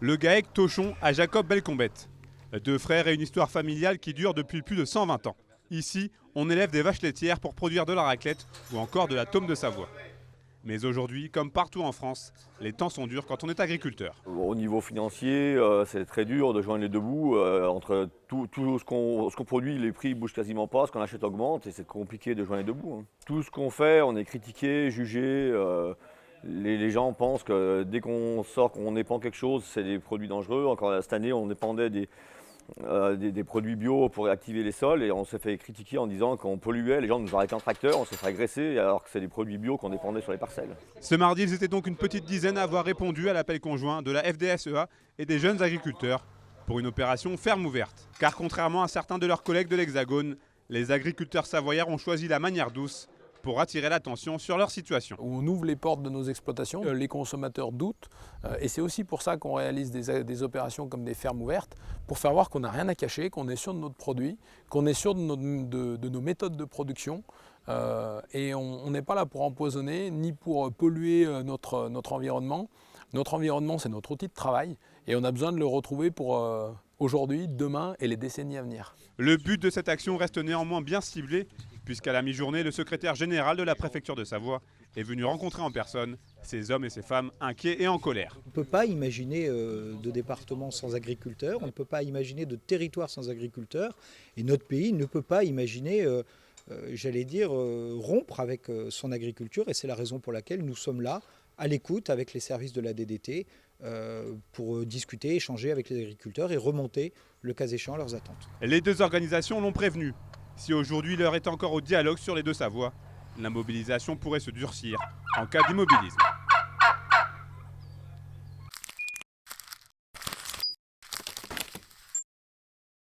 Le GAEC Tochon à Jacob Belcombette. Deux frères et une histoire familiale qui dure depuis plus de 120 ans. Ici, on élève des vaches laitières pour produire de la raclette ou encore de la tome de Savoie. Mais aujourd'hui, comme partout en France, les temps sont durs quand on est agriculteur. Au niveau financier, c'est très dur de joindre les deux bouts. Entre tout ce qu'on produit, les prix ne bougent quasiment pas, ce qu'on achète augmente et c'est compliqué de joindre les deux bouts. Hein. Tout ce qu'on fait, on est critiqué, jugé. Les gens pensent que dès qu'on sort, qu'on épand quelque chose, c'est des produits dangereux. Encore cette année, on épandait des produits bio pour réactiver les sols et on s'est fait critiquer en disant qu'on polluait, les gens nous arrêtaient en tracteur, on s'est fait agresser alors que c'est des produits bio qu'on épandait sur les parcelles. Ce mardi, ils étaient donc une petite dizaine à avoir répondu à l'appel conjoint de la FDSEA et des jeunes agriculteurs pour une opération ferme ouverte. Car contrairement à certains de leurs collègues de l'Hexagone, les agriculteurs savoyards ont choisi la manière douce pour attirer l'attention sur leur situation. On ouvre les portes de nos exploitations, les consommateurs doutent et c'est aussi pour ça qu'on réalise des opérations comme des fermes ouvertes pour faire voir qu'on n'a rien à cacher, qu'on est sûr de notre produit, qu'on est sûr de nos méthodes de production et on n'est pas là pour empoisonner ni pour polluer notre environnement. Notre environnement, c'est notre outil de travail et on a besoin de le retrouver pour aujourd'hui, demain et les décennies à venir. Le but de cette action reste néanmoins bien ciblé, puisqu'à la mi-journée, le secrétaire général de la préfecture de Savoie est venu rencontrer en personne ces hommes et ces femmes inquiets et en colère. On ne peut pas imaginer de département sans agriculteurs, on ne peut pas imaginer de territoire sans agriculteurs, et notre pays ne peut pas imaginer, rompre avec son agriculture, et c'est la raison pour laquelle nous sommes là, à l'écoute avec les services de la DDT, pour discuter, échanger avec les agriculteurs et remonter, le cas échéant, leurs attentes. Les deux organisations l'ont prévenu. Si aujourd'hui l'heure est encore au dialogue sur les deux Savoies, la mobilisation pourrait se durcir en cas d'immobilisme.